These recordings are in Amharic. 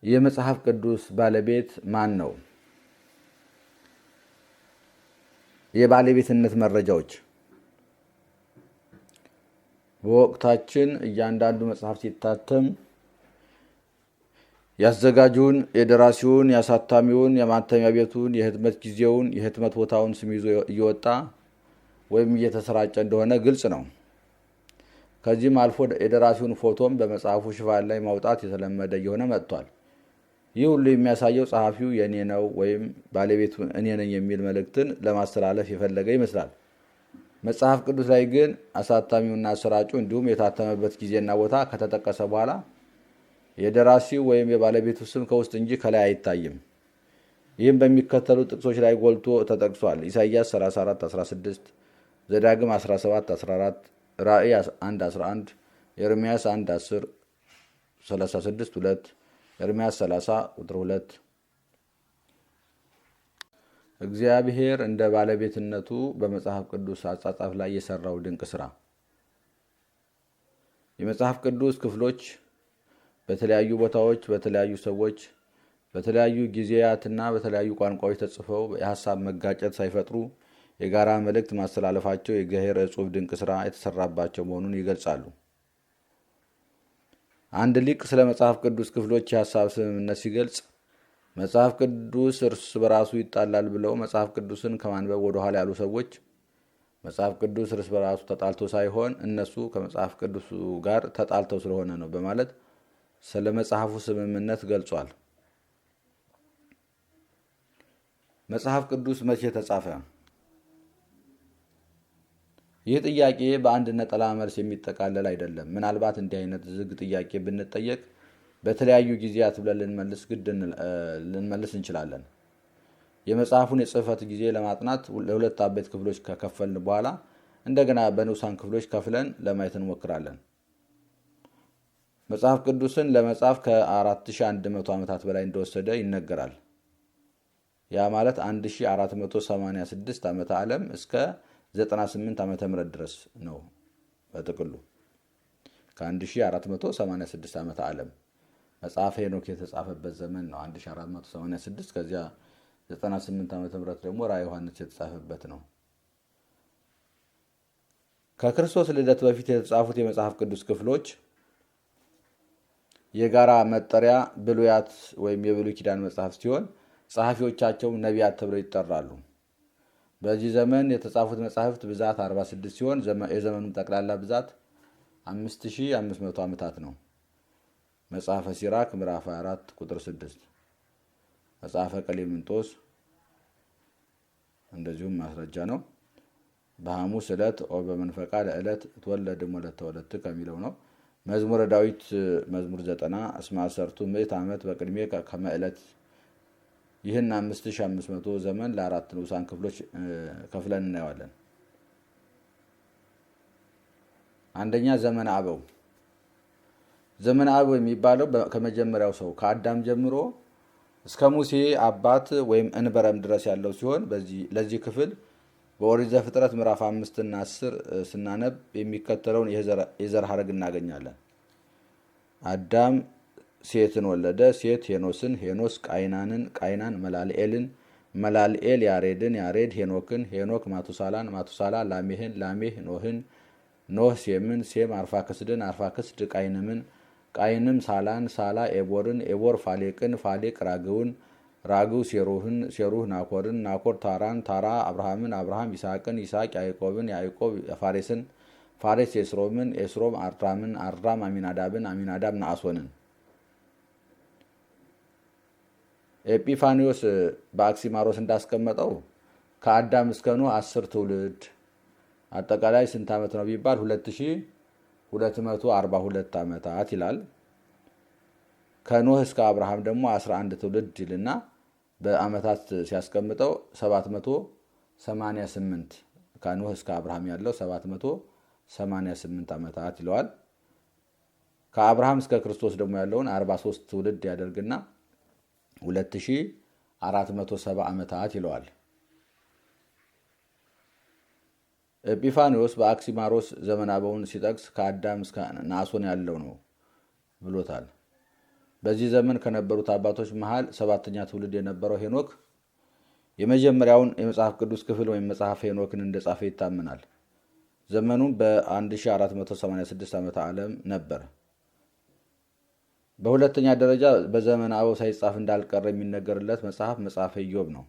የመጽሐፍ ቅዱስ ባለቤት ማን ነው? የባለቤትነት መረጃዎች በወቅታችን እያንዳንዱ መጽሐፍ ሲታተም ያዘጋጁን፣ የደራሲውን፣ ያሳታሚውን፣ የማተሚያ ቤቱን፣ የህትመት ጊዜውን፣ የህትመት ቦታውን ስም ይዞ እየወጣ ወይም እየተሰራጨ እንደሆነ ግልጽ ነው። ከዚህም አልፎ የደራሲውን ፎቶም በመጽሐፉ ሽፋን ላይ ማውጣት የተለመደ እየሆነ መጥቷል። ይህ ሁሉ የሚያሳየው ጸሐፊው የኔ ነው ወይም ባለቤቱ እኔ ነኝ የሚል መልእክትን ለማስተላለፍ የፈለገ ይመስላል። መጽሐፍ ቅዱስ ላይ ግን አሳታሚውና አሰራጩ እንዲሁም የታተመበት ጊዜና ቦታ ከተጠቀሰ በኋላ የደራሲው ወይም የባለቤቱ ስም ከውስጥ እንጂ ከላይ አይታይም። ይህም በሚከተሉ ጥቅሶች ላይ ጎልቶ ተጠቅሷል። ኢሳይያስ 34:16፣ ዘዳግም 17:14፣ ራእይ 1:11፣ ኤርምያስ 1:10፣ 36:2፣ ኤርምያስ 30:2። እግዚአብሔር እንደ ባለቤትነቱ በመጽሐፍ ቅዱስ አጻጻፍ ላይ የሰራው ድንቅ ስራ። የመጽሐፍ ቅዱስ ክፍሎች በተለያዩ ቦታዎች፣ በተለያዩ ሰዎች፣ በተለያዩ ጊዜያትና በተለያዩ ቋንቋዎች ተጽፈው የሀሳብ መጋጨት ሳይፈጥሩ የጋራ መልእክት ማስተላለፋቸው የእግዚአብሔር እጹብ ድንቅ ስራ የተሰራባቸው መሆኑን ይገልጻሉ። አንድ ሊቅ ስለ መጽሐፍ ቅዱስ ክፍሎች የሀሳብ ስምምነት ሲገልጽ መጽሐፍ ቅዱስ እርስ በራሱ ይጣላል ብለው መጽሐፍ ቅዱስን ከማንበብ ወደ ኋላ ያሉ ሰዎች መጽሐፍ ቅዱስ እርስ በራሱ ተጣልቶ ሳይሆን እነሱ ከመጽሐፍ ቅዱሱ ጋር ተጣልተው ስለሆነ ነው በማለት ስለ መጽሐፉ ስምምነት ገልጿል። መጽሐፍ ቅዱስ መቼ ተጻፈ? ይህ ጥያቄ በአንድ ነጠላ መልስ የሚጠቃለል አይደለም። ምናልባት እንዲህ አይነት ዝግ ጥያቄ ብንጠየቅ በተለያዩ ጊዜያት ብለን ልንመልስ እንችላለን። የመጽሐፉን የጽህፈት ጊዜ ለማጥናት ለሁለት አበይት ክፍሎች ከከፈልን በኋላ እንደገና በንዑሳን ክፍሎች ከፍለን ለማየት እንሞክራለን። መጽሐፍ ቅዱስን ለመጻፍ ከ4100 ዓመታት በላይ እንደወሰደ ይነገራል። ያ ማለት 1486 ዓመተ ዓለም እስከ 98 ዓመተ ምህረት ድረስ ነው። በጥቅሉ ከ1486 ዓመተ ዓለም መጽሐፈ ሄኖክ የተጻፈበት ዘመን ነው 1486። ከዚያ 98 ዓመተ ምህረት ደግሞ ራዕየ ዮሐንስ የተጻፈበት ነው። ከክርስቶስ ልደት በፊት የተጻፉት የመጽሐፍ ቅዱስ ክፍሎች የጋራ መጠሪያ ብሉያት ወይም የብሉይ ኪዳን መጽሐፍ ሲሆን ጸሐፊዎቻቸው ነቢያት ተብለው ይጠራሉ። በዚህ ዘመን የተጻፉት መጽሐፍት ብዛት 46 ሲሆን የዘመኑ ጠቅላላ ብዛት 5500 ዓመታት ነው። መጽሐፈ ሲራክ ምዕራፍ 24 ቁጥር 6፣ መጽሐፈ ቀሌምንጦስ እንደዚሁም ማስረጃ ነው። በሐሙስ ዕለት ኦ በመንፈቃ ለዕለት እትወለድ እምወለተ ወለትከ ከሚለው ነው። መዝሙረ ዳዊት መዝሙር 90 እስመ አሰርቱ ምዕት ዓመት በቅድሜ ከመ ዕለት። ይህን 5500 ዘመን ለአራት ንዑሳን ክፍሎች ከፍለን እናየዋለን። አንደኛ ዘመነ አበው። ዘመነ አበው የሚባለው ከመጀመሪያው ሰው ከአዳም ጀምሮ እስከ ሙሴ አባት ወይም እንበረም ድረስ ያለው ሲሆን ለዚህ ክፍል በኦሪት ዘፍጥረት ምዕራፍ 5 እና 10 ስናነብ የሚከተለውን የዘር ሐረግ እናገኛለን። አዳም ሴትን ወለደ፣ ሴት ሄኖስን፣ ሄኖስ ቃይናንን፣ ቃይናን መላልኤልን፣ መላልኤል ያሬድን፣ ያሬድ ሄኖክን፣ ሄኖክ ማቱሳላን፣ ማቱሳላ ላሜህን፣ ላሜህ ኖህን፣ ኖህ ሴምን፣ ሴም አርፋክስድን፣ አርፋክስድ ቃይንምን፣ ቃይንም ሳላን፣ ሳላ ኤቦርን፣ ኤቦር ፋሌቅን፣ ፋሌቅ ራግውን፣ ራግው ሴሩህን፣ ሴሩህ ናኮርን፣ ናኮር ታራን፣ ታራ አብርሃምን፣ አብርሃም ይስሐቅን፣ ይስሐቅ ያዕቆብን፣ ያዕቆብ ፋሬስን፣ ፋሬስ ኤስሮምን፣ ኤስሮም አርዳምን፣ አርዳም አሚናዳብን፣ አሚናዳብ ነአሶንን። ኤጲፋኒዎስ በአክሲማሮስ እንዳስቀመጠው ከአዳም እስከ ኖህ 10 ትውልድ አጠቃላይ ስንት ዓመት ነው ቢባል 2242 ዓመታት ይላል። ከኖህ እስከ አብርሃም ደግሞ 11 ትውልድ ይልና በዓመታት ሲያስቀምጠው 788 ከኖህ እስከ አብርሃም ያለው 788 ዓመታት ይለዋል። ከአብርሃም እስከ ክርስቶስ ደግሞ ያለውን 43 ትውልድ ያደርግና 2470 ዓመታት ይለዋል። ኤጲፋኒዎስ በአክሲማሮስ ዘመነ አበውን ሲጠቅስ ከአዳም እስከ ናሶን ያለው ነው ብሎታል። በዚህ ዘመን ከነበሩት አባቶች መሃል 7ኛ ትውልድ የነበረው ሄኖክ የመጀመሪያውን የመጽሐፍ ቅዱስ ክፍል ወይም መጽሐፈ ሄኖክን እንደጻፈ ይታመናል። ዘመኑም በ1486 ዓመተ ዓለም ነበር። በሁለተኛ ደረጃ በዘመነ አበው ሳይጻፍ እንዳልቀረ የሚነገርለት መጽሐፍ መጽሐፈ ኢዮብ ነው።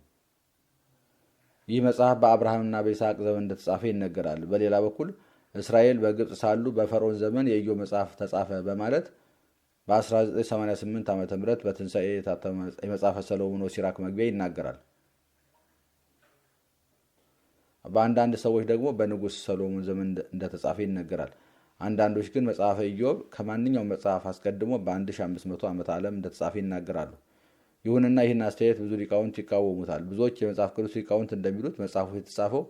ይህ መጽሐፍ በአብርሃምና በይስሐቅ ዘመን እንደተጻፈ ይነገራል። በሌላ በኩል እስራኤል በግብፅ ሳሉ በፈርዖን ዘመን የኢዮብ መጽሐፍ ተጻፈ በማለት በ1988 ዓ.ም በትንሣኤ የታተመ የመጽሐፈ ሰሎሞን ወሲራክ መግቢያ ይናገራል። በአንዳንድ ሰዎች ደግሞ በንጉሥ ሰሎሞን ዘመን እንደተጻፈ ይነገራል። አንዳንዶች ግን መጽሐፈ ኢዮብ ከማንኛውም መጽሐፍ አስቀድሞ በ1500 ዓመተ ዓለም እንደተጻፈ ይናገራሉ። ይሁንና ይህን አስተያየት ብዙ ሊቃውንት ይቃወሙታል። ብዙዎች የመጽሐፍ ቅዱስ ሊቃውንት እንደሚሉት መጽሐፉ የተጻፈው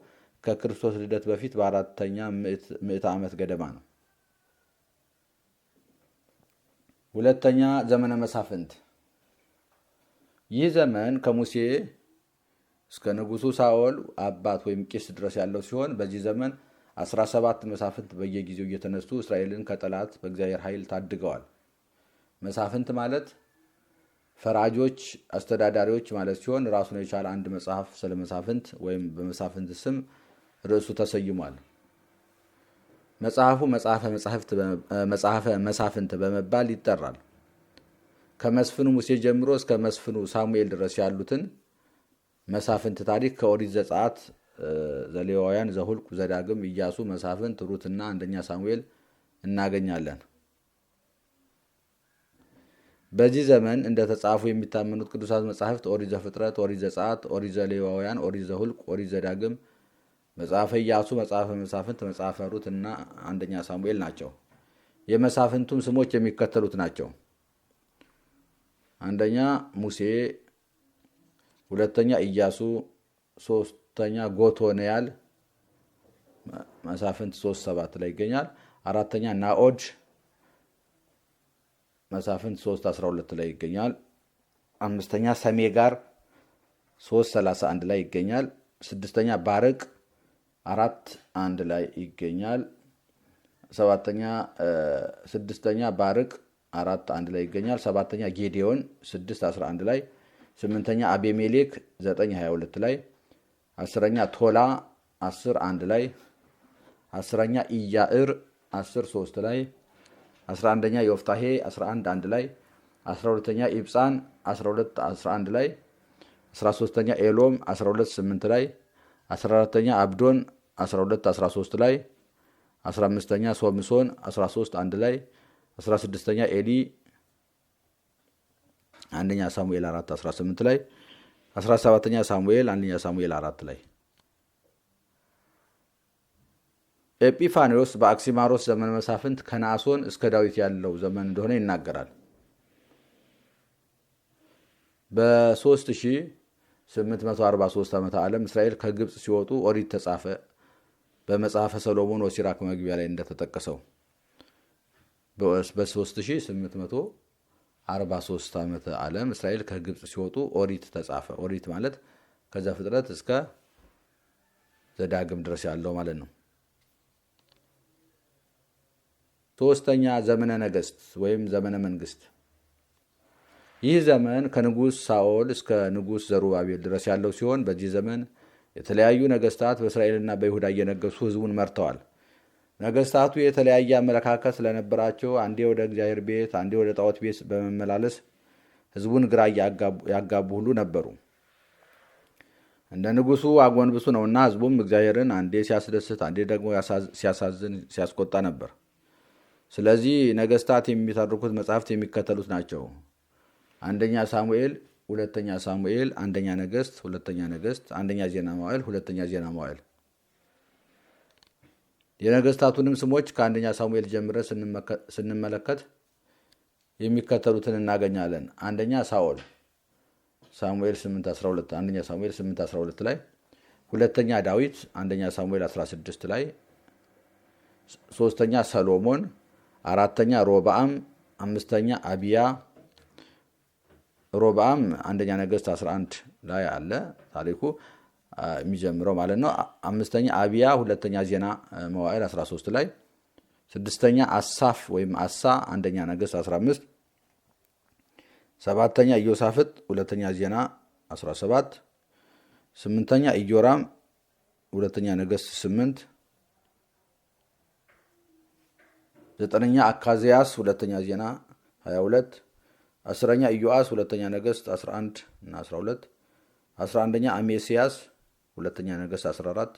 ከክርስቶስ ልደት በፊት በ4ኛ ምዕተ ዓመት ገደማ ነው። ሁለተኛ ዘመነ መሳፍንት። ይህ ዘመን ከሙሴ እስከ ንጉሱ ሳኦል አባት ወይም ቂስ ድረስ ያለው ሲሆን በዚህ ዘመን 17 መሳፍንት በየጊዜው እየተነሱ እስራኤልን ከጠላት በእግዚአብሔር ኃይል ታድገዋል። መሳፍንት ማለት ፈራጆች፣ አስተዳዳሪዎች ማለት ሲሆን ራሱን የቻለ አንድ መጽሐፍ ስለ መሳፍንት ወይም በመሳፍንት ስም ርዕሱ ተሰይሟል። መጽሐፉ መጽሐፈ መሳፍንት በመባል ይጠራል። ከመስፍኑ ሙሴ ጀምሮ እስከ መስፍኑ ሳሙኤል ድረስ ያሉትን መሳፍንት ታሪክ ከኦሪት ዘጸአት፣ ዘሌዋውያን፣ ዘሁልቁ፣ ዘዳግም፣ ኢያሱ፣ መሳፍንት፣ ሩትና አንደኛ ሳሙኤል እናገኛለን። በዚህ ዘመን እንደተጻፉ የሚታመኑት ቅዱሳት መጻሕፍት ኦሪት ዘፍጥረት፣ ኦሪት ዘጸአት፣ ኦሪት ዘሌዋውያን፣ ኦሪት ዘሁልቁ፣ ኦሪት ዘዳግም፣ መጽሐፈ ኢያሱ፣ መጽሐፈ መሳፍንት፣ መጽሐፈ ሩት እና አንደኛ ሳሙኤል ናቸው። የመሳፍንቱም ስሞች የሚከተሉት ናቸው። አንደኛ ሙሴ፣ ሁለተኛ ኢያሱ፣ ሶስተኛ ጎቶንያል መሳፍንት 3:7 ላይ ይገኛል። አራተኛ ናኦድ መሳፍንት 3:12 ላይ ይገኛል። አምስተኛ ሰሜጋር 3:31 ላይ ይገኛል። ስድስተኛ ባርቅ 4:1 ላይ ይገኛል። ስድስተኛ ባርቅ 4:1 ላይ ይገኛል። ሰባተኛ ጌዲዮን 6:11 ላይ፣ ስምንተኛ አቤሜሌክ 9:22 ላይ፣ አስረኛ ቶላ 10:1 ላይ፣ አስረኛ ኢያዕር 10:3 ላይ፣ 11ኛ ዮፍታሄ 11:1 ላይ፣ 12ኛ ኢብፃን 12:11 ላይ፣ 13ኛ ኤሎም 12:8 ላይ፣ 14ኛ አብዶን 12:13 ላይ፣ 15ኛ ሶምሶን 13:1 ላይ፣ 16ኛ ኤሊ አንደኛ ሳሙኤል 4:18 ላይ፣ 17ኛ ሳሙኤል አንደኛ ሳሙኤል 4 ላይ። ኤጲፋኒዎስ በአክሲማሮስ ዘመነ መሳፍንት ከነአሶን እስከ ዳዊት ያለው ዘመን እንደሆነ ይናገራል። በ3843 ዓመተ ዓለም እስራኤል ከግብፅ ሲወጡ ኦሪት ተጻፈ። በመጽሐፈ ሰሎሞን ወሲራክ መግቢያ ላይ እንደተጠቀሰው በ3843 ዓመተ ዓለም እስራኤል ከግብፅ ሲወጡ ኦሪት ተጻፈ። ኦሪት ማለት ከዘፍጥረት እስከ ዘዳግም ድረስ ያለው ማለት ነው። ሶስተኛ ዘመነ ነገስት ወይም ዘመነ መንግስት። ይህ ዘመን ከንጉሥ ሳኦል እስከ ንጉሥ ዘሩባቤል ድረስ ያለው ሲሆን በዚህ ዘመን የተለያዩ ነገስታት በእስራኤልና በይሁዳ እየነገሱ ህዝቡን መርተዋል። ነገስታቱ የተለያየ አመለካከት ስለነበራቸው አንዴ ወደ እግዚአብሔር ቤት፣ አንዴ ወደ ጣዖት ቤት በመመላለስ ህዝቡን ግራ ያጋቡ ሁሉ ነበሩ። እንደ ንጉሱ አጎንብሱ ነውና ህዝቡም እግዚአብሔርን አንዴ ሲያስደስት፣ አንዴ ደግሞ ሲያሳዝን፣ ሲያስቆጣ ነበር። ስለዚህ ነገስታት የሚተርኩት መጽሐፍት የሚከተሉት ናቸው። አንደኛ ሳሙኤል፣ ሁለተኛ ሳሙኤል፣ አንደኛ ነገስት፣ ሁለተኛ ነገስት፣ አንደኛ ዜና መዋዕል፣ ሁለተኛ ዜና መዋዕል። የነገስታቱንም ስሞች ከአንደኛ ሳሙኤል ጀምረ ስንመለከት የሚከተሉትን እናገኛለን። አንደኛ ሳኦል ሳሙኤል 8:12 አንደኛ ሳሙኤል 8:12 ላይ፣ ሁለተኛ ዳዊት አንደኛ ሳሙኤል 16 ላይ፣ ሶስተኛ ሰሎሞን፣ አራተኛ ሮብዓም፣ አምስተኛ አቢያ። ሮብዓም አንደኛ ነገስት 11 ላይ አለ ታሪኩ የሚጀምረው ማለት ነው። አምስተኛ አቢያ ሁለተኛ ዜና መዋዕል 13 ላይ፣ ስድስተኛ አሳፍ ወይም አሳ አንደኛ ነገስት 15፣ 7ኛ ኢዮሳፍጥ ሁለተኛ ዜና 17 8ኛ ኢዮራም ሁለተኛ ነገሥት 8 9ኛ አካዝያስ ሁለተኛ ዜና 22 10ኛ ኢዮአስ ሁለተኛ ነገሥት 11 እና 12 11ኛ አሜሲያስ ሁለተኛ ነገሥት 14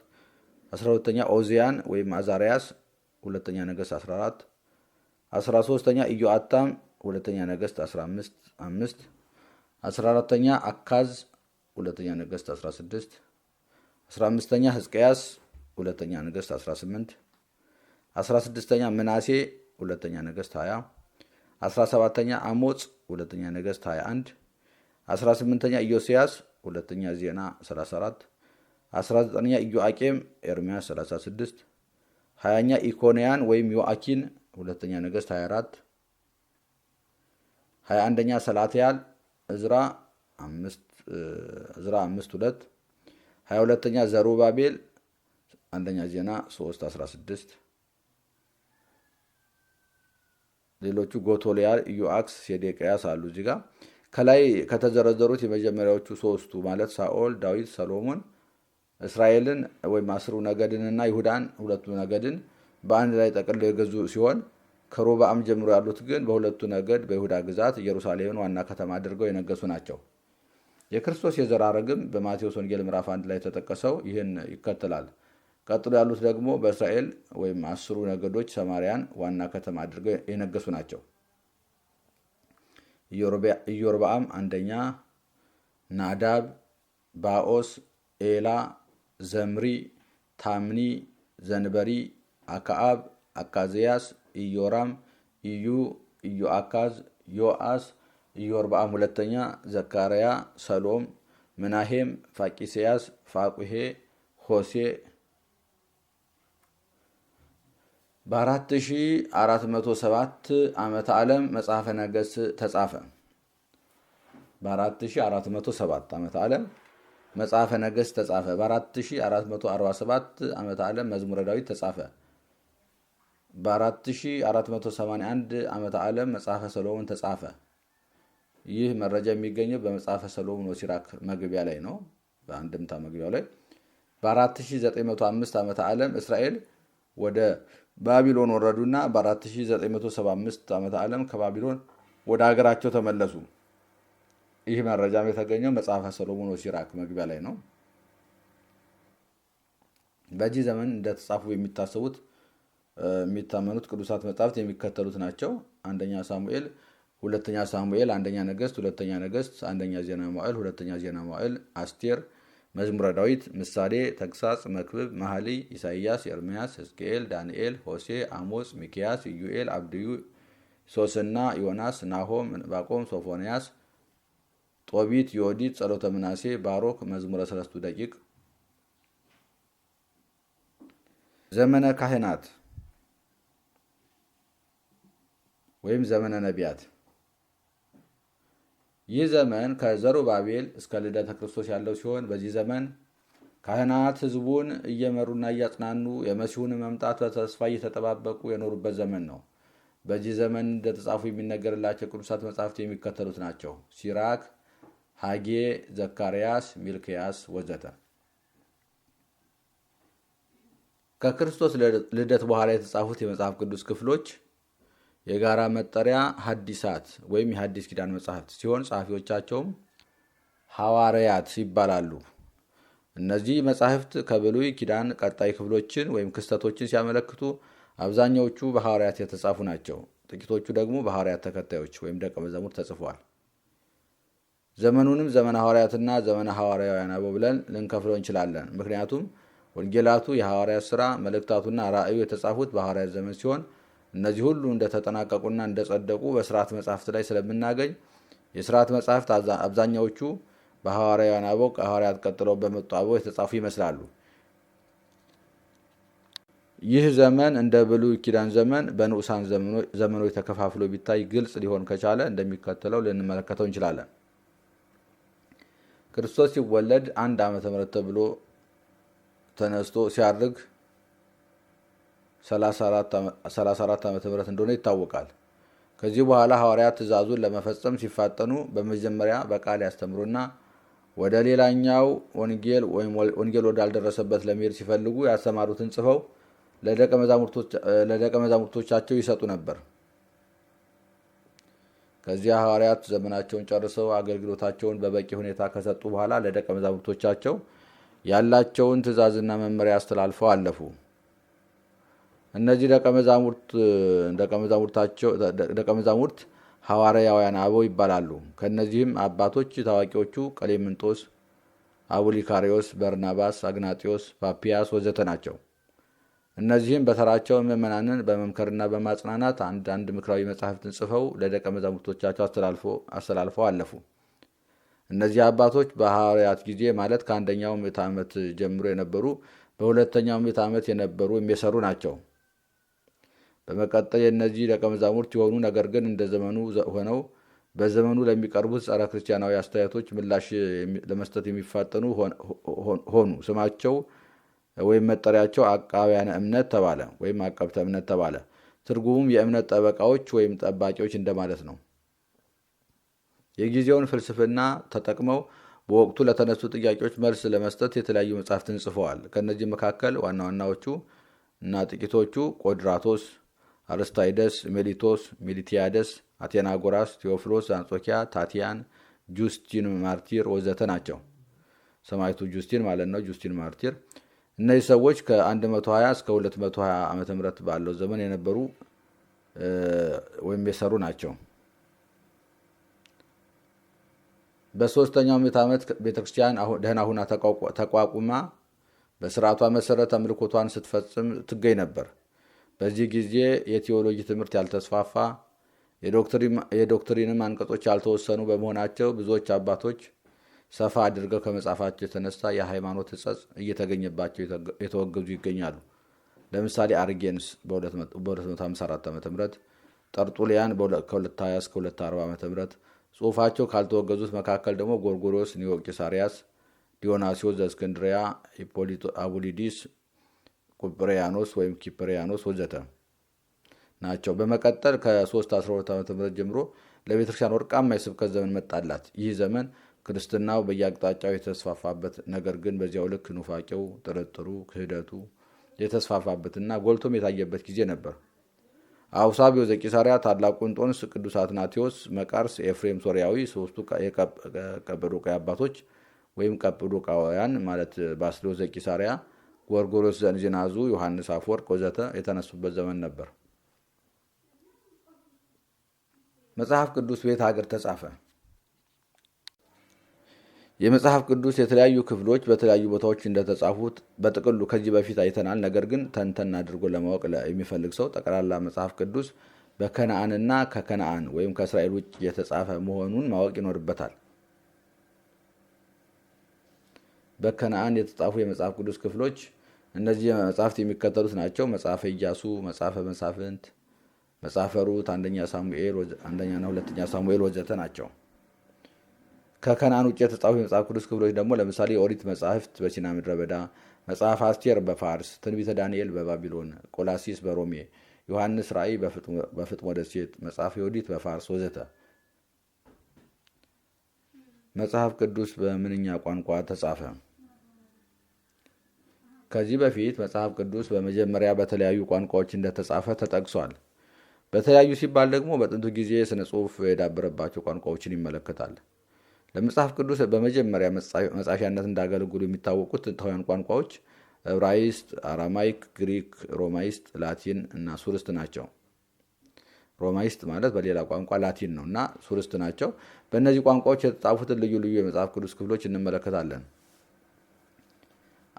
12ኛ ኦዚያን ወይም አዛሪያስ ሁለተኛ ነገሥት 14 13ኛ ኢዮአታም ሁለተኛ ነገሥት 15 14ኛ አካዝ ሁለተኛ ነገሥት 16 15ኛ ሕዝቅያስ ሁለተኛ ነገሥት 18 16ኛ ምናሴ ሁለተኛ ነገሥት 20 17ኛ አሞጽ ሁለተኛ ነገሥት 21 18ኛ ኢዮስያስ ሁለተኛ ዜና 34 19ኛ ኢዮአቄም ኤርምያስ 36 20ኛ ኢኮንያን ወይም ዮአኪን ሁለተኛ ነገሥት 24 21ኛ ሰላትያል እዝራ 5:2 22ኛ ዘሩባቤል አንደኛ ዜና 3:16 ሌሎቹ ጎቶሊያል፣ ኢዮአክስ፣ ሴዴቅያስ አሉ። እዚህ ጋር ከላይ ከተዘረዘሩት የመጀመሪያዎቹ ሶስቱ ማለት ሳኦል፣ ዳዊት፣ ሰሎሞን እስራኤልን ወይም 10 ነገድንና ይሁዳን 2 ነገድን በአንድ ላይ ጠቅልለው የገዙ ሲሆን ከሮብዓም ጀምሮ ያሉት ግን በሁለቱ ነገድ በይሁዳ ግዛት ኢየሩሳሌምን ዋና ከተማ አድርገው የነገሱ ናቸው። የክርስቶስ የዘር ሐረግም በማቴዎስ ወንጌል ምዕራፍ 1 ላይ የተጠቀሰው ይህን ይከተላል። ቀጥሎ ያሉት ደግሞ በእስራኤል ወይም 10 ነገዶች ሰማርያን ዋና ከተማ አድርገው የነገሱ ናቸው። ኢዮርብዓም አንደኛ፣ ናዳብ፣ ባኦስ፣ ኤላ፣ ዘምሪ፣ ታምኒ፣ ዘንበሪ፣ አክዓብ፣ አካዝያስ፣ ኢዮራም፣ ኢዩ፣ ኢዮአካዝ፣ ዮአስ፣ ኢዮርብዓም ሁለተኛ፣ ዘካርያ፣ ሰሎም፣ ምናሄም፣ ፋቂስያስ፣ ፋቁሄ፣ ሆሴ በ4407 ዓመተ ዓለም መጽሐፈ ነገሥት ተጻፈ። በ4407 ዓመተ ዓለም መጽሐፈ ነገሥት ተጻፈ። በ4447 ዓመተ ዓለም መዝሙረ ዳዊት ተጻፈ። በ4481 ዓመተ ዓለም መጽሐፈ ሰሎሞን ተጻፈ። ይህ መረጃ የሚገኘው በመጽሐፈ ሰሎሞን ወሲራክ መግቢያ ላይ ነው፣ በአንድምታ መግቢያው ላይ። በ4905 ዓመተ ዓለም እስራኤል ወደ ባቢሎን ወረዱና በ4975 ዓመተ ዓለም ከባቢሎን ወደ ሀገራቸው ተመለሱ። ይህ መረጃም የተገኘው መጽሐፈ ሰሎሞን ወሲራክ መግቢያ ላይ ነው። በዚህ ዘመን እንደተጻፉ የሚታመኑት ቅዱሳት መጻሕፍት የሚከተሉት ናቸው። አንደኛ ሳሙኤል፣ ሁለተኛ ሳሙኤል፣ አንደኛ ነገሥት፣ ሁለተኛ ነገሥት፣ አንደኛ ዜና መዋዕል፣ ሁለተኛ ዜና መዋዕል፣ አስቴር፣ መዝሙረ ዳዊት፣ ምሳሌ፣ ተግሳጽ፣ መክብብ፣ መኃልይ፣ ኢሳይያስ፣ ኤርምያስ፣ ሕዝቅኤል፣ ዳንኤል፣ ሆሴ፣ አሞጽ፣ ሚክያስ፣ ኢዩኤል፣ አብድዩ፣ ሶስና፣ ዮናስ፣ ናሆም፣ ዕንባቆም፣ ሶፎንያስ፣ ጦቢት፣ ዮዲት፣ ጸሎተ ምናሴ፣ ባሮክ፣ መዝሙረ ሰለስቱ ደቂቅ። ዘመነ ካህናት ወይም ዘመነ ነቢያት። ይህ ዘመን ከዘሩባቤል እስከ ልደተ ክርስቶስ ያለው ሲሆን በዚህ ዘመን ካህናት ሕዝቡን እየመሩና እያጽናኑ የመሲሁን መምጣት በተስፋ እየተጠባበቁ የኖሩበት ዘመን ነው። በዚህ ዘመን እንደተጻፉ የሚነገርላቸው ቅዱሳት መጻሕፍት የሚከተሉት ናቸው። ሲራክ፣ ሐጌ፣ ዘካርያስ፣ ሚልክያስ ወዘተ። ከክርስቶስ ልደት በኋላ የተጻፉት የመጽሐፍ ቅዱስ ክፍሎች የጋራ መጠሪያ ሐዲሳት ወይም የሐዲስ ኪዳን መጻሕፍት ሲሆን ጸሐፊዎቻቸውም ሐዋርያት ይባላሉ። እነዚህ መጻሕፍት ከብሉይ ኪዳን ቀጣይ ክፍሎችን ወይም ክስተቶችን ሲያመለክቱ አብዛኛዎቹ በሐዋርያት የተጻፉ ናቸው። ጥቂቶቹ ደግሞ በሐዋርያት ተከታዮች ወይም ደቀ መዛሙርት ተጽፈዋል። ዘመኑንም ዘመነ ሐዋርያትና ዘመነ ሐዋርያውያን አበው ብለን ልንከፍለው እንችላለን። ምክንያቱም ወንጌላቱ፣ የሐዋርያት ሥራ፣ መልእክታቱና ራእዩ የተጻፉት በሐዋርያት ዘመን ሲሆን እነዚህ ሁሉ እንደተጠናቀቁና እንደጸደቁ በሥርዓት መጻሕፍት ላይ ስለምናገኝ የሥርዓት መጻሕፍት አብዛኛዎቹ በሐዋርያውያን አበው ከሐዋርያት ቀጥለው በመጡ አበው የተጻፉ ይመስላሉ። ይህ ዘመን እንደ ብሉይ ኪዳን ዘመን በንዑሳን ዘመኖች ተከፋፍሎ ቢታይ ግልጽ ሊሆን ከቻለ እንደሚከተለው ልንመለከተው እንችላለን። ክርስቶስ ሲወለድ 1 ዓመተ ምህረት ተብሎ ተነስቶ ሲያርግ 34 ዓመተ ምህረት እንደሆነ ይታወቃል። ከዚህ በኋላ ሐዋርያት ትእዛዙን ለመፈጸም ሲፋጠኑ በመጀመሪያ በቃል ያስተምሩና ወደ ሌላኛው ወንጌል ወዳልደረሰበት ለመሄድ ሲፈልጉ ያስተማሩትን ጽፈው ለደቀ መዛሙርቶቻቸው ይሰጡ ነበር። ከዚያ ሐዋርያት ዘመናቸውን ጨርሰው አገልግሎታቸውን በበቂ ሁኔታ ከሰጡ በኋላ ለደቀ መዛሙርቶቻቸው ያላቸውን ትእዛዝና መመሪያ አስተላልፈው አለፉ። እነዚህ ደቀ መዛሙርት ሐዋርያውያን አበው ይባላሉ። ከእነዚህም አባቶች ታዋቂዎቹ ቀሌምንጦስ፣ አቡሊካሪዮስ፣ በርናባስ፣ አግናጢዮስ፣ ፓፒያስ ወዘተ ናቸው። እነዚህም በተራቸው ምዕመናንን በመምከርና በማጽናናት አንዳንድ ምክራዊ መጻሕፍትን ጽፈው ለደቀ መዛሙርቶቻቸው አስተላልፈው አለፉ። እነዚህ አባቶች በሐዋርያት ጊዜ ማለት ከአንደኛው ምዕተ ዓመት ጀምሮ የነበሩ፣ በሁለተኛው ምዕተ ዓመት የነበሩ የሚሰሩ ናቸው። በመቀጠል የእነዚህ ደቀ መዛሙርት የሆኑ ነገር ግን እንደ ዘመኑ ሆነው በዘመኑ ለሚቀርቡት ጸረ ክርስቲያናዊ አስተያየቶች ምላሽ ለመስጠት የሚፋጠኑ ሆኑ። ስማቸው ወይም መጠሪያቸው አቃቢያነ እምነት ተባለ ወይም አቀብተ እምነት ተባለ። ትርጉሙም የእምነት ጠበቃዎች ወይም ጠባቂዎች እንደማለት ነው። የጊዜውን ፍልስፍና ተጠቅመው በወቅቱ ለተነሱ ጥያቄዎች መልስ ለመስጠት የተለያዩ መጻሕፍትን ጽፈዋል። ከእነዚህ መካከል ዋና ዋናዎቹ እና ጥቂቶቹ ቆድራቶስ፣ አርስታይደስ፣ ሜሊቶስ፣ ሚሊቲያደስ፣ አቴናጎራስ፣ ቴዎፍሎስ አንጾኪያ፣ ታቲያን፣ ጁስቲን ማርቲር ወዘተ ናቸው። ሰማዕቱ ጁስቲን ማለት ነው። ጁስቲን ማርቲር። እነዚህ ሰዎች ከ120 እስከ 220 ዓመተ ምህረት ባለው ዘመን የነበሩ ወይም የሰሩ ናቸው። በሶስተኛው ምዕተ ዓመት ቤተክርስቲያን ደህና ሁና ተቋቁማ በስርዓቷ መሰረት አምልኮቷን ስትፈጽም ትገኝ ነበር። በዚህ ጊዜ የቴዎሎጂ ትምህርት ያልተስፋፋ፣ የዶክትሪንም አንቀጾች ያልተወሰኑ በመሆናቸው ብዙዎች አባቶች ሰፋ አድርገው ከመጻፋቸው የተነሳ የሃይማኖት ሕጸጽ እየተገኘባቸው የተወገዙ ይገኛሉ። ለምሳሌ አርጌንስ በ254 ዓ.ም፣ ጠርጡሊያን ከ220 እስከ 240 ዓ.ም። ጽሑፋቸው ካልተወገዙት መካከል ደግሞ ጎርጎሮስ፣ ኒዮቂሳሪያስ፣ ዲዮናሲዮስ ዘእስክንድርያ፣ ሂፖሊቶ አቡሊዲስ፣ ቁጵሪያኖስ ወይም ኪፕሪያኖስ ወዘተ ናቸው። በመቀጠል ከ312 ዓ.ም ጀምሮ ለቤተክርስቲያን ወርቃማ የስብከት ዘመን መጣላት። ይህ ዘመን ክርስትናው በየአቅጣጫው የተስፋፋበት፣ ነገር ግን በዚያው ልክ ኑፋቄው፣ ጥርጥሩ፣ ክህደቱ የተስፋፋበትና ጎልቶም የታየበት ጊዜ ነበር። አውሳቢዮ ዘቂሳርያ፣ ታላቁ እንጦንስ፣ ቅዱስ አትናቴዎስ መቃርስ፣ ኤፍሬም ሶርያዊ ሶስቱ የቀጰዶቅያ አባቶች ወይም ቀጰዶቃውያን ማለት ባስልዮስ ዘቂሳርያ፣ ጎርጎሮስ ዘእንዚናዙ፣ ዮሐንስ አፈወርቅ ወዘተ የተነሱበት ዘመን ነበር። መጽሐፍ ቅዱስ በየት ሀገር ተጻፈ? የመጽሐፍ ቅዱስ የተለያዩ ክፍሎች በተለያዩ ቦታዎች እንደተጻፉት በጥቅሉ ከዚህ በፊት አይተናል። ነገር ግን ተንተን አድርጎ ለማወቅ የሚፈልግ ሰው ጠቅላላ መጽሐፍ ቅዱስ በከነአንና ከከነአን ወይም ከእስራኤል ውጭ የተጻፈ መሆኑን ማወቅ ይኖርበታል። በከነአን የተጻፉ የመጽሐፍ ቅዱስ ክፍሎች እነዚህ መጽሐፍት የሚከተሉት ናቸው። መጽሐፈ ኢያሱ፣ መጽሐፈ መሳፍንት፣ መጽሐፈ ሩት፣ አንደኛና ሁለተኛ ሳሙኤል ወዘተ ናቸው። ከከነአን ውጭ የተጻፉ የመጽሐፍ ቅዱስ ክፍሎች ደግሞ ለምሳሌ የኦሪት መጻሕፍት በሲና ምድረ በዳ፣ መጽሐፍ አስቴር በፋርስ፣ ትንቢተ ዳንኤል በባቢሎን፣ ቆላሲስ በሮሜ፣ ዮሐንስ ራእይ በፍጥሞ ደሴት፣ መጽሐፍ ዮዲት በፋርስ ወዘተ። መጽሐፍ ቅዱስ በምንኛ ቋንቋ ተጻፈ? ከዚህ በፊት መጽሐፍ ቅዱስ በመጀመሪያ በተለያዩ ቋንቋዎች እንደተጻፈ ተጠቅሷል። በተለያዩ ሲባል ደግሞ በጥንቱ ጊዜ ስነ ጽሑፍ የዳበረባቸው ቋንቋዎችን ይመለከታል። ለመጽሐፍ ቅዱስ በመጀመሪያ መጻፊያነት እንዳገለግሉ የሚታወቁት ጥንታውያን ቋንቋዎች ዕብራይስጥ፣ አራማይክ፣ ግሪክ፣ ሮማይስጥ፣ ላቲን እና ሱርስት ናቸው። ሮማይስጥ ማለት በሌላ ቋንቋ ላቲን ነው እና ሱርስት ናቸው። በእነዚህ ቋንቋዎች የተጻፉትን ልዩ ልዩ የመጽሐፍ ቅዱስ ክፍሎች እንመለከታለን።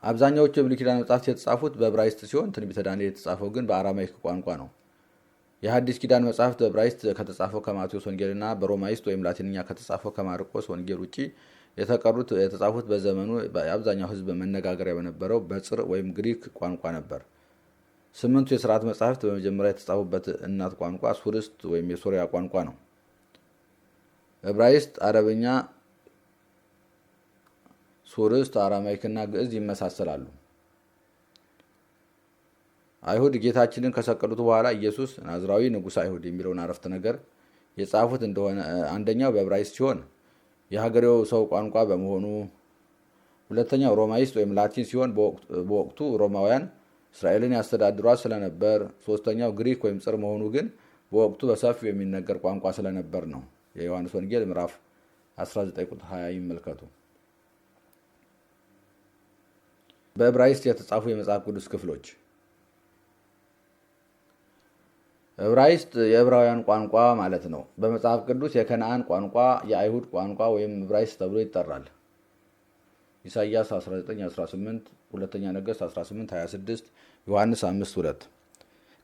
አብዛኛዎቹ የብሉይ ኪዳን መጽሐፍት የተጻፉት በዕብራይስጥ ሲሆን ትንቢተ ዳንኤል የተጻፈው ግን በአራማይክ ቋንቋ ነው። የሐዲስ ኪዳን መጽሐፍት በዕብራይስጥ ከተጻፈው ከማቴዎስ ወንጌልና በሮማይስጥ ወይም ላቲንኛ ከተጻፈው ከማርቆስ ወንጌል ውጪ የተቀሩት የተጻፉት በዘመኑ የአብዛኛው ሕዝብ መነጋገሪያ በነበረው በጽር ወይም ግሪክ ቋንቋ ነበር። 8ቱ የሥርዓት መጽሐፍት በመጀመሪያ የተጻፉበት እናት ቋንቋ ሱርስት ወይም የሶሪያ ቋንቋ ነው። ዕብራይስጥ፣ አረብኛ፣ ሱርስት፣ አራማይክና ግዕዝ ይመሳሰላሉ። አይሁድ ጌታችንን ከሰቀሉት በኋላ ኢየሱስ ናዝራዊ ንጉሥ አይሁድ የሚለውን አረፍተ ነገር የጻፉት እንደሆነ አንደኛው በዕብራይስጥ ሲሆን የሀገሬው ሰው ቋንቋ በመሆኑ፣ ሁለተኛው ሮማይስጥ ወይም ላቲን ሲሆን በወቅቱ ሮማውያን እስራኤልን ያስተዳድሯት ስለነበር፣ ሶስተኛው ግሪክ ወይም ጽር መሆኑ ግን በወቅቱ በሰፊው የሚነገር ቋንቋ ስለነበር ነው። የዮሐንስ ወንጌል ምዕራፍ 19 ቁጥር 20 ይመልከቱ። በዕብራይስጥ የተጻፉ የመጽሐፍ ቅዱስ ክፍሎች። ዕብራይስጥ የዕብራውያን ቋንቋ ማለት ነው። በመጽሐፍ ቅዱስ የከነዓን ቋንቋ፣ የአይሁድ ቋንቋ ወይም ዕብራይስጥ ተብሎ ይጠራል። ኢሳይያስ 19:18፣ ሁለተኛ ነገሥት 18:26፣ ዮሐንስ 5:2።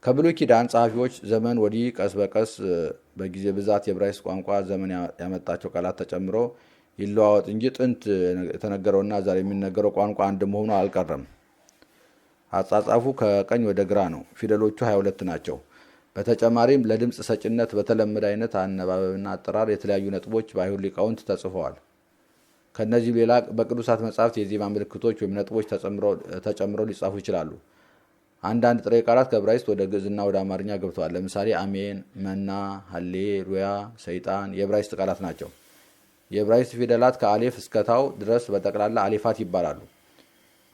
ከብሉይ ኪዳን ጸሐፊዎች ዘመን ወዲህ ቀስ በቀስ በጊዜ ብዛት የዕብራይስጥ ቋንቋ ዘመን ያመጣቸው ቃላት ተጨምሮ ይለዋወጥ እንጂ ጥንት የተነገረውና ዛሬ የሚነገረው ቋንቋ አንድ መሆኑ አልቀረም። አጻጻፉ ከቀኝ ወደ ግራ ነው። ፊደሎቹ 22 ናቸው። በተጨማሪም ለድምፅ ሰጭነት በተለመደ አይነት አነባበብና አጠራር የተለያዩ ነጥቦች በአይሁድ ሊቃውንት ተጽፈዋል። ከነዚህ ሌላ በቅዱሳት መጻሕፍት የዜማ ምልክቶች ወይም ነጥቦች ተጨምረው ሊጻፉ ይችላሉ። አንዳንድ ጥሬ ቃላት ከዕብራይስጥ ወደ ግዕዝና ወደ አማርኛ ገብተዋል። ለምሳሌ አሜን፣ መና፣ ሃሌሉያ፣ ሰይጣን የዕብራይስጥ ቃላት ናቸው። የዕብራይስጥ ፊደላት ከአሌፍ እስከ ታው ድረስ በጠቅላላ አሌፋት ይባላሉ።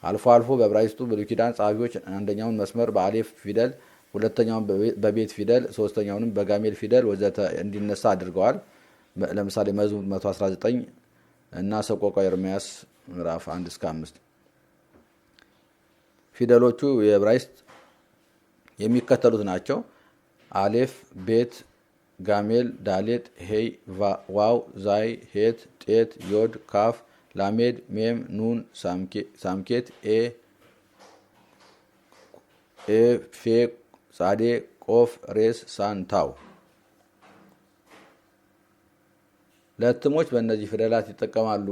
አልፎ አልፎ በዕብራይስጡ ብሉይ ኪዳን ጸሐፊዎች አንደኛውን መስመር በአሌፍ ፊደል፣ ሁለተኛውን በቤት ፊደል፣ ሶስተኛውንም በጋሜል ፊደል ወዘተ እንዲነሳ አድርገዋል። ለምሳሌ መዝሙር 119 እና ሰቆቃወ ኤርምያስ ምዕራፍ 1-5። ፊደሎቹ የዕብራይስጥ የሚከተሉት ናቸው። አሌፍ፣ ቤት፣ ጋሜል፣ ዳሌጥ፣ ሄይ፣ ዋው፣ ዛይ፣ ሄት፣ ጤት፣ ዮድ፣ ካፍ፣ ላሜድ፣ ሜም፣ ኑን፣ ሳምኬት፣ ኤ፣ ፌ፣ ጻዴ፣ ቆፍ፣ ሬስ፣ ሳን፣ ታው። ለህትሞች በእነዚህ ፊደላት ይጠቀማሉ።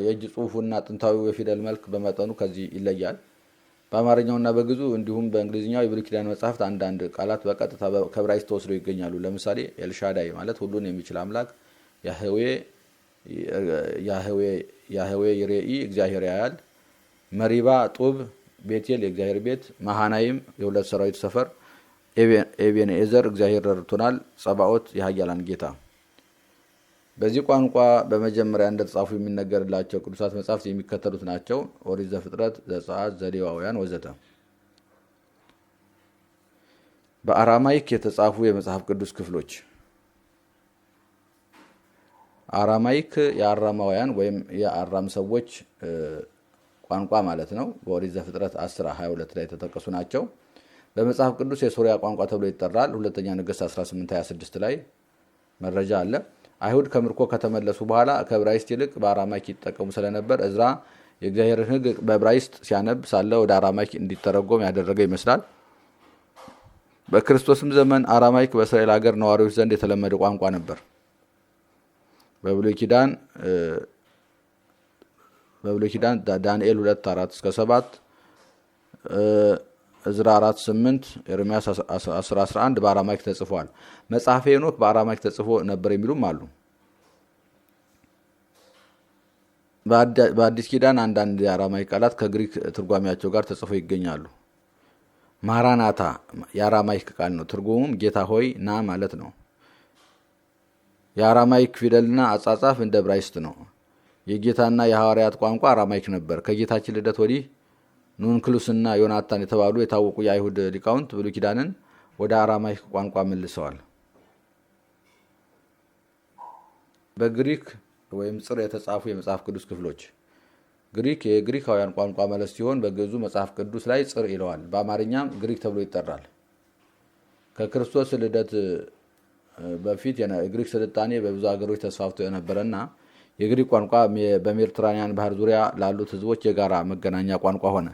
የእጅ ጽሑፉና ጥንታዊው የፊደል መልክ በመጠኑ ከዚህ ይለያል። በአማርኛውና በግዕዙ እንዲሁም በእንግሊዝኛው የብሉይ ኪዳን መጻሕፍት አንዳንድ ቃላት በቀጥታ ከዕብራይስጥ ተወስደው ይገኛሉ። ለምሳሌ ኤልሻዳይ ማለት ሁሉን የሚችል አምላክ፣ ያህዌ ይሬኢ እግዚአብሔር ያያል፣ መሪባ ጡብ ቤቴል የእግዚአብሔር ቤት፣ መሃናይም የሁለት ሰራዊት ሰፈር፣ ኤቤንኤዘር እግዚአብሔር ረድቶናል፣ ጸባኦት የኃያላን ጌታ። በዚህ ቋንቋ በመጀመሪያ እንደተጻፉ የሚነገርላቸው ቅዱሳት መጻሕፍት የሚከተሉት ናቸው። ኦሪት ዘፍጥረት፣ ዘጸአት፣ ዘሌዋውያን ወዘተ። በአራማይክ የተጻፉ የመጽሐፍ ቅዱስ ክፍሎች። አራማይክ የአራማውያን ወይም የአራም ሰዎች ቋንቋ ማለት ነው። በኦሪት ዘፍጥረት 10:22 ላይ የተጠቀሱ ናቸው። በመጽሐፍ ቅዱስ የሶሪያ ቋንቋ ተብሎ ይጠራል። ሁለተኛ ነገሥት 18:26 ላይ መረጃ አለ። አይሁድ ከምርኮ ከተመለሱ በኋላ ከዕብራይስጥ ይልቅ በአራማይክ ይጠቀሙ ስለነበር እዝራ የእግዚአብሔርን ሕግ በዕብራይስጥ ሲያነብ ሳለ ወደ አራማይክ እንዲተረጎም ያደረገ ይመስላል። በክርስቶስም ዘመን አራማይክ በእስራኤል ሀገር ነዋሪዎች ዘንድ የተለመደ ቋንቋ ነበር። በብሉይ ኪዳን ዳንኤል 2:4-7፣ እዝራ 4:8፣ ኤርምያስ 10:11 በአራማይክ ተጽፏል። መጽሐፈ ሄኖክ በአራማይክ ተጽፎ ነበር የሚሉም አሉ። በአዲስ ኪዳን አንዳንድ የአራማይክ ቃላት ከግሪክ ትርጓሜያቸው ጋር ተጽፎ ይገኛሉ። ማራናታ የአራማይክ ቃል ነው። ትርጉሙም ጌታ ሆይ ና ማለት ነው። የአራማይክ ፊደልና አጻጻፍ እንደ ዕብራይስጥ ነው። የጌታና የሐዋርያት ቋንቋ አራማይክ ነበር። ከጌታችን ልደት ወዲህ ኑንክሉስና ዮናታን የተባሉ የታወቁ የአይሁድ ሊቃውንት ብሉይ ኪዳንን ወደ አራማይክ ቋንቋ መልሰዋል። በግሪክ ወይም ጽር የተጻፉ የመጽሐፍ ቅዱስ ክፍሎች። ግሪክ የግሪካውያን ቋንቋ መለስ ሲሆን በግዕዙ መጽሐፍ ቅዱስ ላይ ጽር ይለዋል። በአማርኛም ግሪክ ተብሎ ይጠራል። ከክርስቶስ ልደት በፊት የግሪክ ስልጣኔ በብዙ ሀገሮች ተስፋፍቶ የነበረና የግሪክ ቋንቋ በሜዲትራኒያን ባህር ዙሪያ ላሉት ሕዝቦች የጋራ መገናኛ ቋንቋ ሆነ።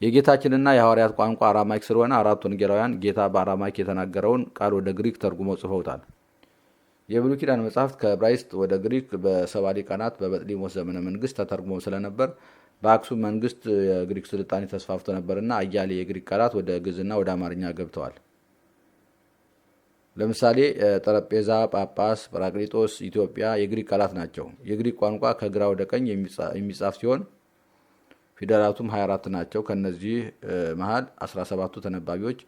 የጌታችንና የሐዋርያት ቋንቋ አራማይክ ስለሆነ አራቱ ወንጌላውያን ጌታ በአራማይክ የተናገረውን ቃል ወደ ግሪክ ተርጉመው ጽፈውታል። የብሉይ ኪዳን መጻሕፍት ከዕብራይስጥ ወደ ግሪክ በሰባ ሊቃናት በበጥሊሞስ ዘመነ መንግስት ተተርጉመው ስለነበር በአክሱም መንግስት የግሪክ ስልጣኔ ተስፋፍቶ ነበርና አያሌ የግሪክ ቃላት ወደ ግዕዝና ወደ አማርኛ ገብተዋል። ለምሳሌ ጠረጴዛ፣ ጳጳስ፣ ጰራቅሊጦስ፣ ኢትዮጵያ የግሪክ ቃላት ናቸው። የግሪክ ቋንቋ ከግራ ወደ ቀኝ የሚጻፍ ሲሆን ፊደላቱም 24 ናቸው። ከነዚህ መሃል 17ቱ ተነባቢዎች፣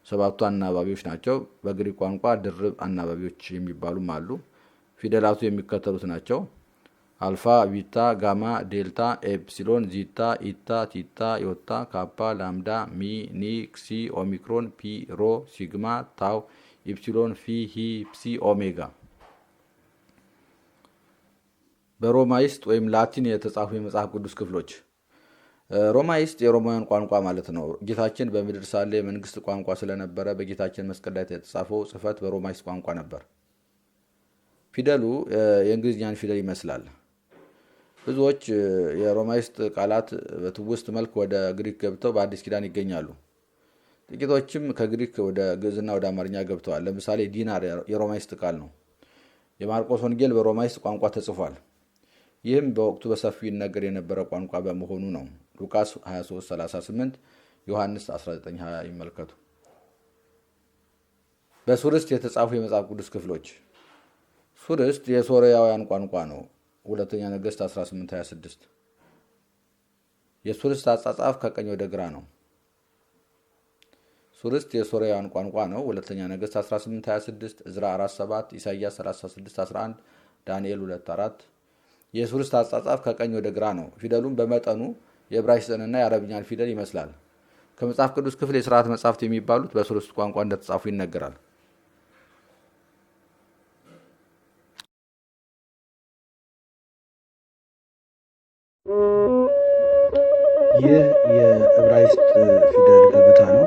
7ቱ አናባቢዎች ናቸው። በግሪክ ቋንቋ ድርብ አናባቢዎች የሚባሉም አሉ። ፊደላቱ የሚከተሉት ናቸው። አልፋ፣ ቢታ፣ ጋማ፣ ዴልታ፣ ኤፕሲሎን፣ ዚታ፣ ኢታ፣ ቲታ፣ ዮታ፣ ካፓ፣ ላምዳ፣ ሚ፣ ኒ፣ ክሲ፣ ኦሚክሮን፣ ፒ፣ ሮ፣ ሲግማ፣ ታው፣ ኢፕሲሎን፣ ፊ፣ ሂ፣ ፕሲ፣ ኦሜጋ። በሮማይስጥ ወይም ላቲን የተጻፉ የመጽሐፍ ቅዱስ ክፍሎች። ሮማይስጥ የሮማውያን ቋንቋ ማለት ነው። ጌታችን በምድር ሳለ የመንግስት ቋንቋ ስለነበረ በጌታችን መስቀል ላይ የተጻፈው ጽሕፈት በሮማይስጥ ቋንቋ ነበር። ፊደሉ የእንግሊዝኛን ፊደል ይመስላል። ብዙዎች የሮማይስጥ ቃላት በትውስት መልክ ወደ ግሪክ ገብተው በአዲስ ኪዳን ይገኛሉ። ጥቂቶችም ከግሪክ ወደ ግዕዝና ወደ አማርኛ ገብተዋል። ለምሳሌ ዲናር የሮማይስጥ ቃል ነው። የማርቆስ ወንጌል በሮማይስጥ ቋንቋ ተጽፏል። ይህም በወቅቱ በሰፊው ይነገር የነበረ ቋንቋ በመሆኑ ነው። ሉቃስ 23:38፣ ዮሐንስ 19:20 ይመልከቱ። በሱርስት የተጻፉ የመጽሐፍ ቅዱስ ክፍሎች። ሱርስት የሶርያውያን ቋንቋ ነው። ሁለተኛ ነገሥት 18:26። የሱርስት አጻጻፍ ከቀኝ ወደ ግራ ነው። ሱርስት የሶርያውያን ቋንቋ ነው። ሁለተኛ ነገሥት 18:26፣ ዕዝራ 4:7፣ ኢሳይያስ 36:11፣ ዳንኤል 2:4። የሱርስት አጻጻፍ ከቀኝ ወደ ግራ ነው። ፊደሉም በመጠኑ የዕብራይስጥንና የአረብኛን ፊደል ይመስላል። ከመጽሐፍ ቅዱስ ክፍል የሥርዓት መጻሕፍት የሚባሉት በሱርስት ቋንቋ እንደተጻፉ ይነገራል። ይህ የዕብራይስጥ ፊደል ገበታ ነው።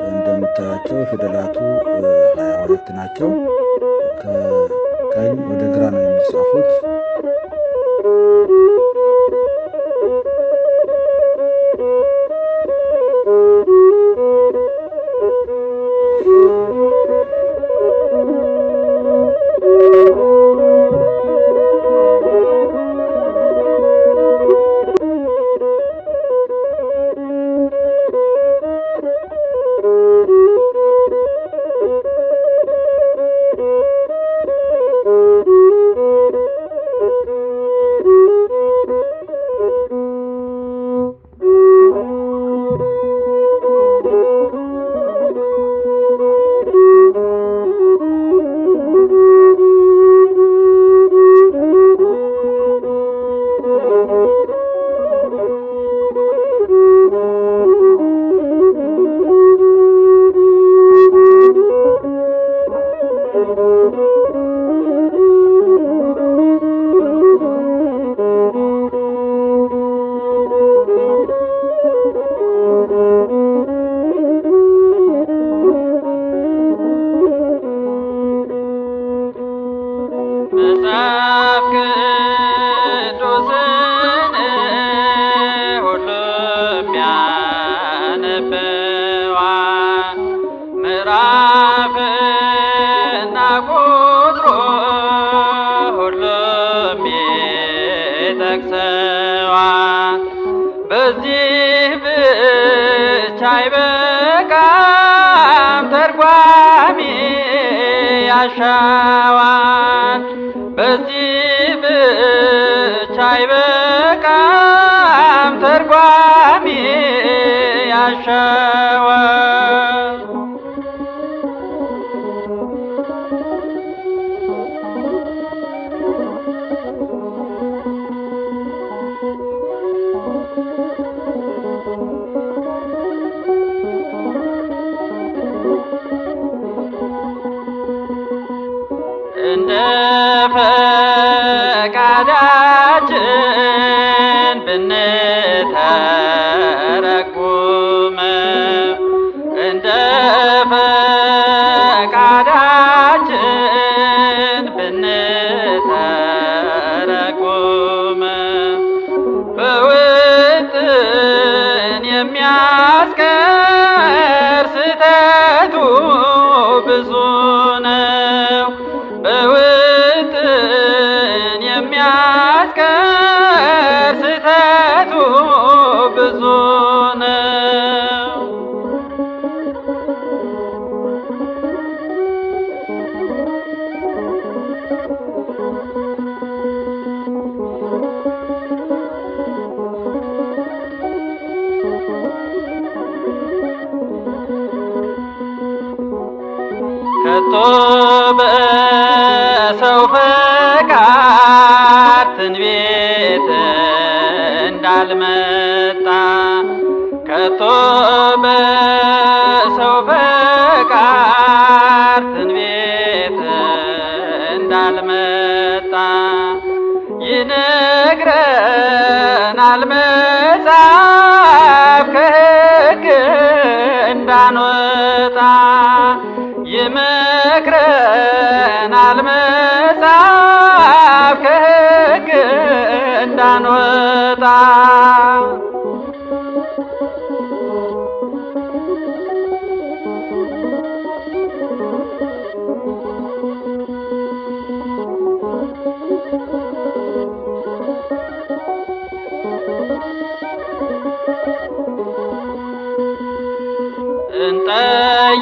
እንደምታያቸው ፊደላቱ 22 ናቸው። ከቀኝ ወደ ግራ ነው የሚጻፉት። በዚህ ብቻ አይበቃም፣ ተርጓሚ ያሻዋል። በዚህ ብቻ አይበቃም፣ ተርጓሚ ያሻዋል። እንደ ፈቃዳችን ብንተረጉመው እንደ ፈቃዳችን ብንተረጉመው በውጥን የሚያስቀር ስህተቱ ብዙ ነው። በውጥን የሚያስቀር ከቶ በሰው ፈቃድ ትንቢት እንዳልመጣ ከቶ በሰው ፈቃድ ትንቢት እንዳልመጣ ይነግረናል መጽሐፍ ከሕግ እንዳንወጣ ይመክረናል መጽሐፍ ከሕግ እንዳንወጣ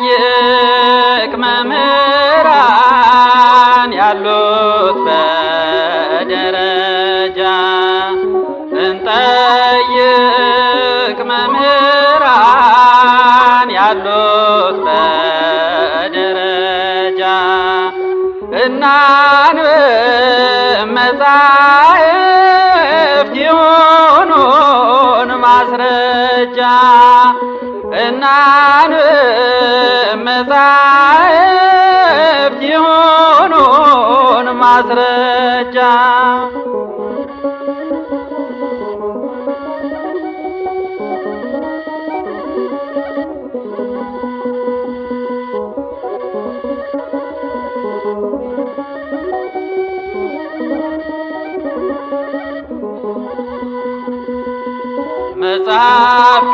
እንጠይቅ መምህራን ያሉት በደረጃ እንጠይቅ መምህራን ያሉት በደረጃ እናንብብ መጻሕፍት ይሁኑን ማስረጃ እናንብብ መጻሕፍት ይሁኑን ማስረጃ መጽሐፍ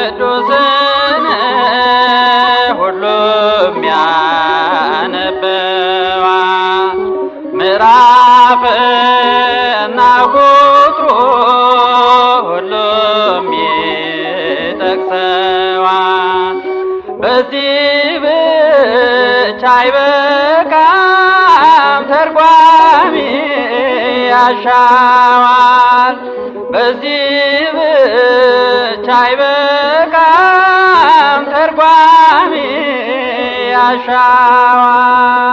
ቅዱስን ሁሉም ያነበዋል ምዕራፍና ቁጥሩ ሁሉም ይጠቅሰዋል። በዚህ ብቻ አይበቃም ተርጓሚ ያሻዋል። በዚህ ብቻ አይበቃም ተርጓሚ ያሻዋል።